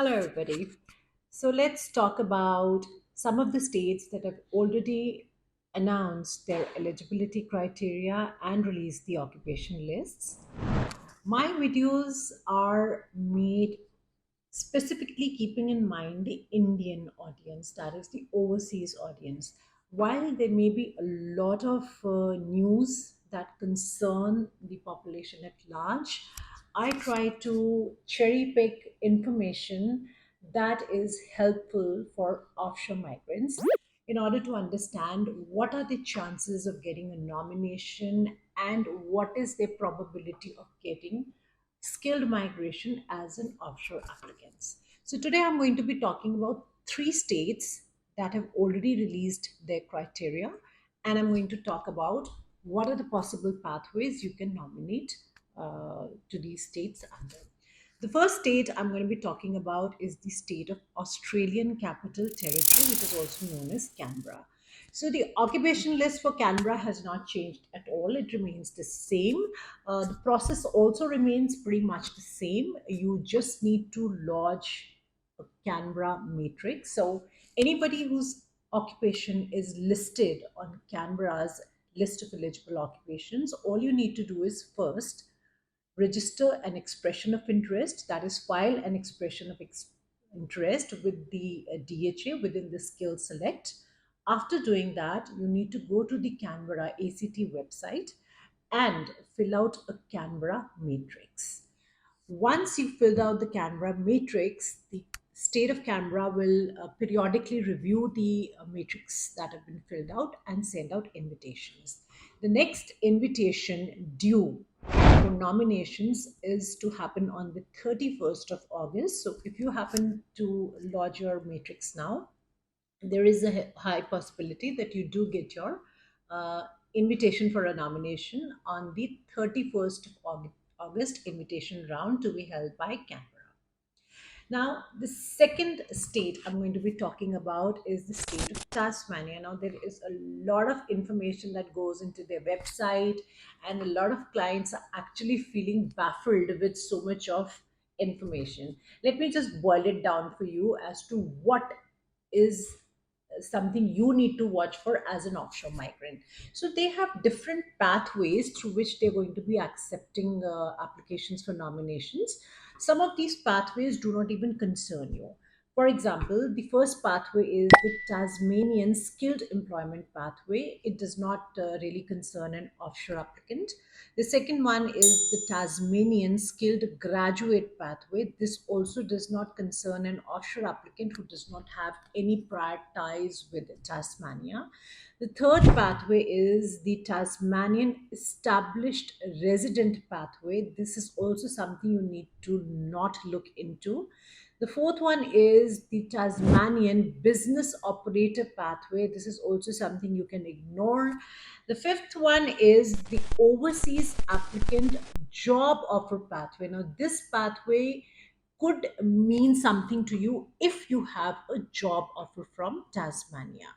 Hello, everybody. So let's talk about some of the states that have already announced their eligibility criteria and released the occupation lists. My videos are made specifically keeping in mind the Indian audience, that is the overseas audience. While there may be a lot of news that concern the population at large, I try to cherry pick information that is helpful for offshore migrants in order to understand what are the chances of getting a nomination and what is their probability of getting skilled migration as an offshore applicants. So today I'm going to be talking about three states that have already released their criteria, and I'm going to talk about what are the possible pathways you can nominate to these states under. The first state I'm going to be talking about is the state of Australian Capital Territory, which is also known as Canberra. So the occupation list for Canberra has not changed at all. It remains the same. The process also remains pretty much the same. You just need to lodge a Canberra matrix. So anybody whose occupation is listed on Canberra's list of eligible occupations, all you need to do is first register an expression of interest, that is, file an expression of interest with the DHA within the skill select. After doing that, you need to go to the Canberra ACT website and fill out a Canberra matrix. Once you've filled out the Canberra matrix, the state of Canberra will periodically review the matrix that have been filled out and send out invitations. The next invitation due for nominations is to happen on the 31st of August. So if you happen to lodge your matrix now, there is a high possibility that you do get your uh, invitation for a nomination on the 31st of August invitation round to be held by Canberra. Now, the second state I'm going to be talking about is the state of Tasmania. Now, there is a lot of information that goes into their website, and a lot of clients are actually feeling baffled with so much of information. Let me just boil it down for you as to what is something you need to watch for as an offshore migrant. So they have different pathways through which they're going to be accepting applications for nominations. Some of these pathways do not even concern you. For example, the first pathway is the Tasmanian skilled employment pathway. It does not really concern an offshore applicant. The second one is the Tasmanian skilled graduate pathway. This also does not concern an offshore applicant who does not have any prior ties with Tasmania. The third pathway is the Tasmanian established resident pathway. This is also something you need to not look into. The fourth one is the Tasmanian business operator pathway. This is also something you can ignore. The fifth one is the overseas applicant job offer pathway. Now, this pathway could mean something to you if you have a job offer from Tasmania.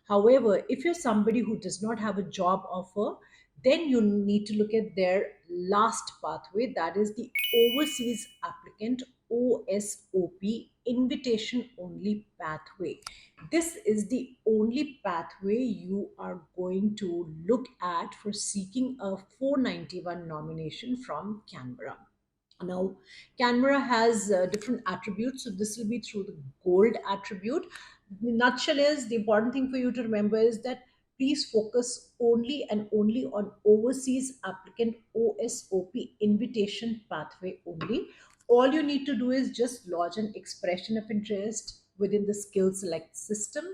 However, if you're somebody who does not have a job offer, then you need to look at their last pathway, that is the overseas applicant OSOP invitation only pathway. This is the only pathway you are going to look at for seeking a 491 nomination from Canberra. Now, Canberra has different attributes, so this will be through the gold attribute. The nutshell is the important thing for you to remember is that please focus only and only on overseas applicant OSOP invitation pathway only. All you need to do is just lodge an expression of interest within the skill select system,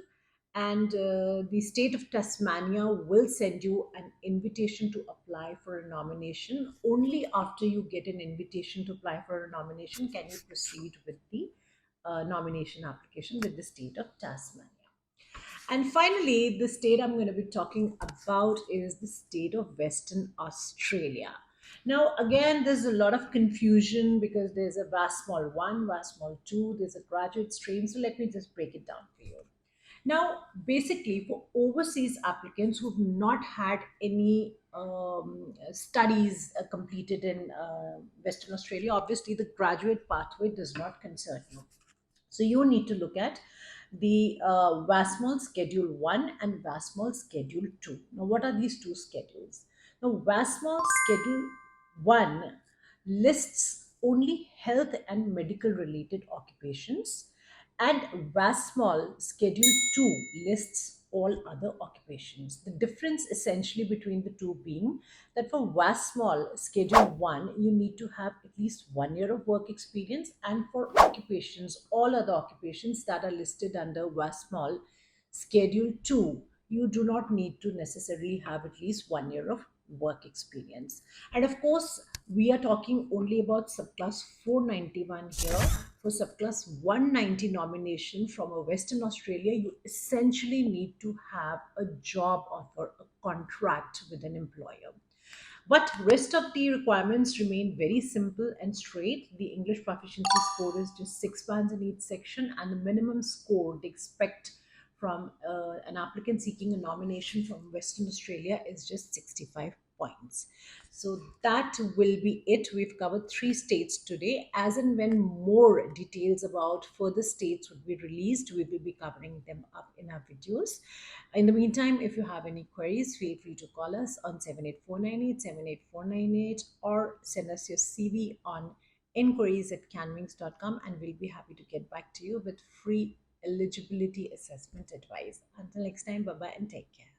and the state of Tasmania will send you an invitation to apply for a nomination. Only after you get an invitation to apply for a nomination can you proceed with the nomination application with the state of Tasmania. And finally, the state I'm going to be talking about is the state of Western Australia. Now, again, there's a lot of confusion because there's a VAS small 1, VAS small 2, there's a graduate stream. So let me just break it down for you. Now, basically, for overseas applicants who've not had any studies completed in Western Australia, obviously the graduate pathway does not concern you. So you need to look at the VASMOL Schedule 1 and VASMOL Schedule 2. Now, what are these two schedules? Now, VASMOL Schedule 1 lists only health and medical related occupations, and VASMOL Schedule 2 lists all other occupations. The difference essentially between the two being that for VASMOL Schedule 1, you need to have at least 1 year of work experience, and for occupations, all other occupations that are listed under VASMOL Schedule 2, you do not need to necessarily have at least 1 year of work experience. And of course, we are talking only about subclass 491 here. For subclass 190 nomination from a Western Australia, you essentially need to have a job offer, a contract with an employer. But rest of the requirements remain very simple and straight. The English proficiency score is just 6 bands in each section, and the minimum score they expect from an applicant seeking a nomination from Western Australia is just 65 points. So that will be it. We've covered three states today. As and when more details about further states would be released, we will be covering them up in our videos. In the meantime, if you have any queries, feel free to call us on 78498 or send us your CV on inquiries@caanwings.com, and we'll be happy to get back to you with free eligibility assessment advice. Until next time, bye bye and take care.